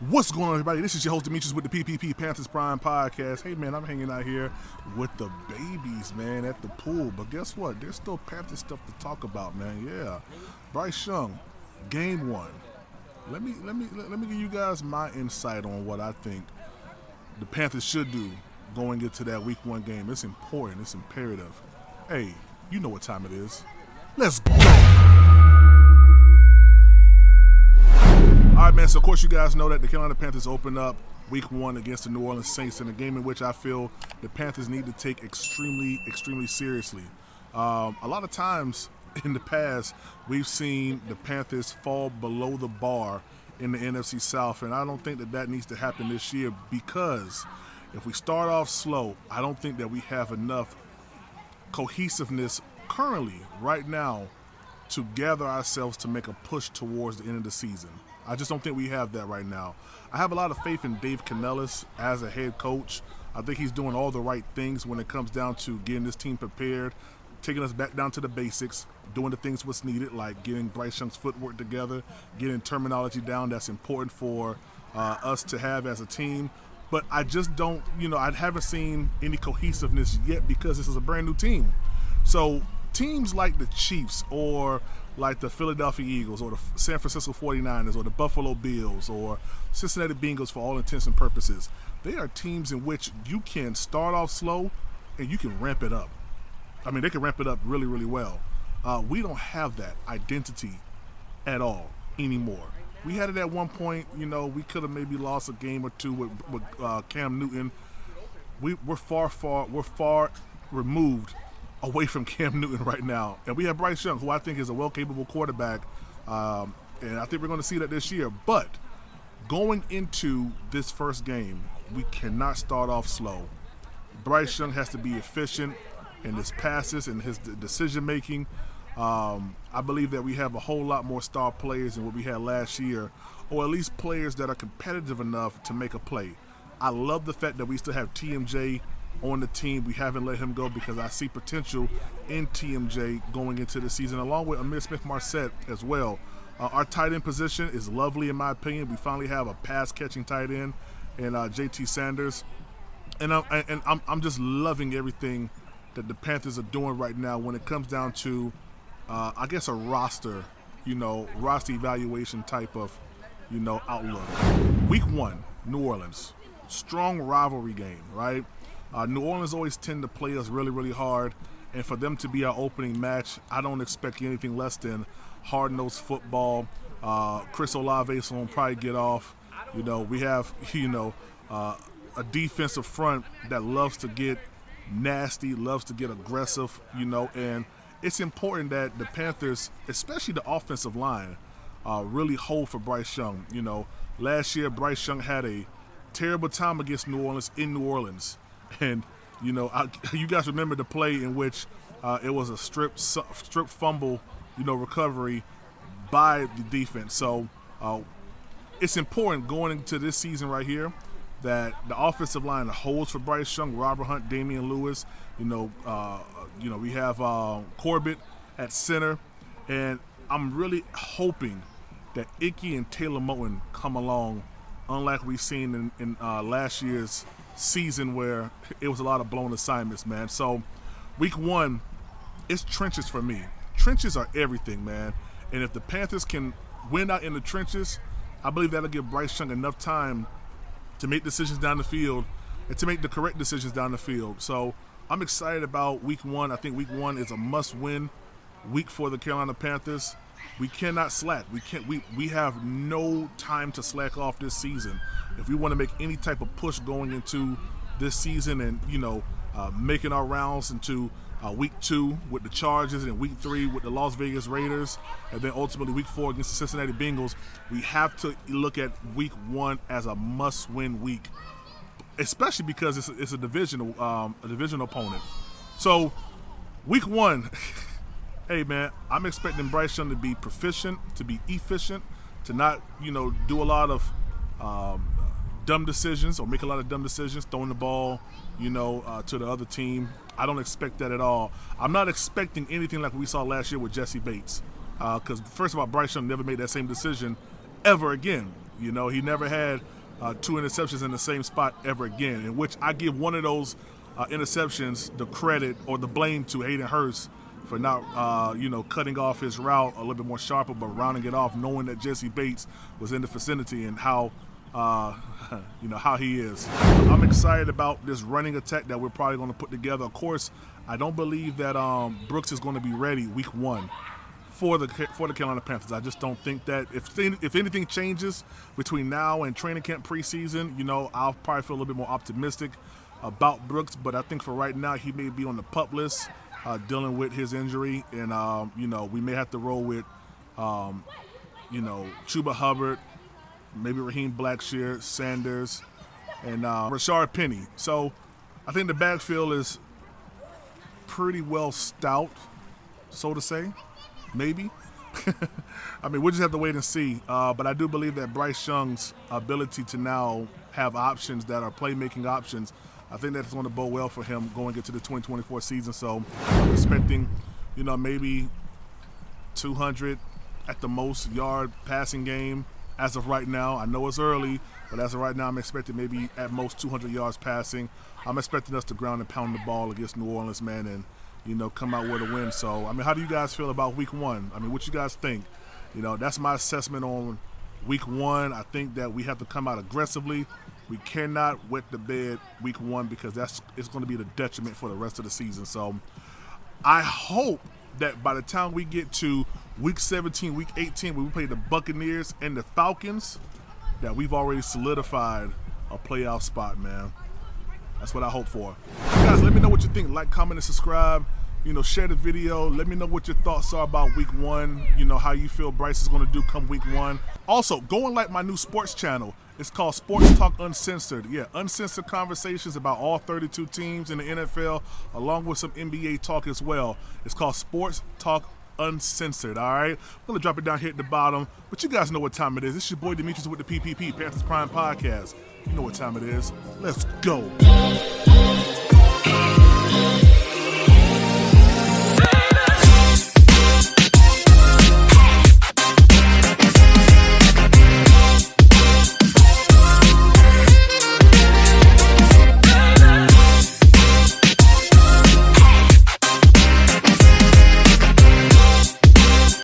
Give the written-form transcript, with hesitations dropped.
What's going on, everybody? This is your host, Demetrius, with the PPP Panthers Prime Podcast. Hey, man, I'm hanging out here with the babies, man, at the pool. But guess what? There's still Panthers stuff to talk about, man. Yeah. Bryce Young, game one. Let me give you guys my insight on what I think the Panthers should do going into that week one game. It's important. It's imperative. Hey, you know what time it is. Let's go. All right, man, so of course you guys know that the Carolina Panthers open up week one against the New Orleans Saints in a game in which I feel the Panthers need to take extremely seriously. A lot of times in the past, we've seen the Panthers fall below the bar in the NFC South, and I don't think that needs to happen this year because if we start off slow, I don't think that we have enough cohesiveness currently, right now, to gather ourselves to make a push towards the end of the season. I just don't think we have that right now. I have a lot of faith in Dave Canellis as a head coach. I think he's doing all the right things when it comes down to getting this team prepared, taking us back down to the basics, doing the things what's needed, like getting Bryce Young's footwork together, getting terminology down that's important for us to have as a team. But I just don't, I haven't seen any cohesiveness yet because this is a brand new team. So teams like the Chiefs or like the Philadelphia Eagles or the San Francisco 49ers or the Buffalo Bills or Cincinnati Bengals, for all intents and purposes, they are teams in which you can start off slow and you can ramp it up. I mean, they can ramp it up really well. We don't have that identity at all anymore. We had it at one point, we could have maybe lost a game or two with Cam Newton. We're far removed away from Cam Newton right now. And we have Bryce Young, who I think is a well-capable quarterback, and I think we're going to see that this year. But going into this first game, we cannot start off slow. Bryce Young has to be efficient in his passes and his decision-making. I believe that we have a whole lot more star players than what we had last year, or at least players that are competitive enough to make a play. I love the fact that we still have TMJ on the team. We haven't let him go because I see potential in TMJ going into the season, along with Amir Smith-Marset as well. Our tight end position is lovely in my opinion. We finally have a pass-catching tight end in JT Sanders. And I'm just loving everything that the Panthers are doing right now when it comes down to, I guess, a roster evaluation type of, outlook. Week one, New Orleans. Strong rivalry game, right? New Orleans always tend to play us really hard, and for them to be our opening match, I don't expect anything less than hard-nosed football. Chris Olave's will probably get off. We have, a defensive front that loves to get nasty, loves to get aggressive, and it's important that the Panthers, especially the offensive line, really hold for Bryce Young. Last year Bryce Young had a terrible time against New Orleans in New Orleans. And, you guys remember the play in which it was a strip fumble, recovery by the defense. So it's important going into this season right here that the offensive line holds for Bryce Young, Robert Hunt, Damian Lewis. We have Corbett at center. And I'm really hoping that Icky and Taylor Moton come along, unlike we've seen in last year's season where it was a lot of blown assignments, man. So week one, it's trenches for me. Trenches are everything, man. And if the Panthers can win out in the trenches, I believe that'll give Bryce Young enough time to make decisions down the field and to make the correct decisions down the field. So I'm excited about week one. I think week one is a must-win week for the Carolina Panthers. We cannot slack. We have no time to slack off this season. If we want to make any type of push going into this season and, making our rounds into week two with the Chargers and week three with the Las Vegas Raiders, and then ultimately week four against the Cincinnati Bengals, we have to look at week one as a must-win week, especially because it's a divisional opponent. So week one, hey, man, I'm expecting Bryce Young to be proficient, to be efficient, to not, do a lot of dumb decisions or make a lot of dumb decisions, throwing the ball, to the other team. I don't expect that at all. I'm not expecting anything like we saw last year with Jesse Bates because, first of all, Bryce Young never made that same decision ever again. You know, he never had 2 interceptions in the same spot ever again, in which I give one of those interceptions the credit or the blame to Hayden Hurst for not, cutting off his route a little bit more sharper, but rounding it off, knowing that Jesse Bates was in the vicinity and how, how he is. I'm excited about this running attack that we're probably going to put together. Of course, I don't believe that Brooks is going to be ready week 1 for the Carolina Panthers. I just don't think that if anything changes between now and training camp preseason, I'll probably feel a little bit more optimistic about Brooks. But I think for right now, he may be on the PUP list, dealing with his injury, and we may have to roll with Chuba Hubbard, maybe Raheem Blackshear, Sanders, and Rashard Penny. So I think the backfield is pretty well stout, so to say, maybe. I mean, we'll just have to wait and see. But I do believe that Bryce Young's ability to now have options that are playmaking options, I think that's going to bode well for him going into the 2024 season. So I'm expecting, maybe 200 at the most yard passing game as of right now. I know it's early, but as of right now, I'm expecting maybe at most 200 yards passing. I'm expecting us to ground and pound the ball against New Orleans, man, and come out with a win. So, I mean, how do you guys feel about week 1? I mean, what you guys think? That's my assessment on week 1. I think that we have to come out aggressively. We cannot wet the bed week 1 because it's going to be the detriment for the rest of the season. So I hope that by the time we get to week 17, week 18, when we play the Buccaneers and the Falcons, that we've already solidified a playoff spot, man. That's what I hope for. So guys, let me know what you think. Like, comment, and subscribe. Share the video. Let me know what your thoughts are about week 1. How you feel Bryce is going to do come week 1. Also, go and like my new sports channel. It's called Sports Talk Uncensored. Yeah, uncensored conversations about all 32 teams in the NFL, along with some NBA talk as well. It's called Sports Talk Uncensored, all right? I'm going to drop it down here at the bottom, but you guys know what time it is. It's your boy Demetrius with the PPP, Panthers Prime Podcast. You know what time it is. Let's go.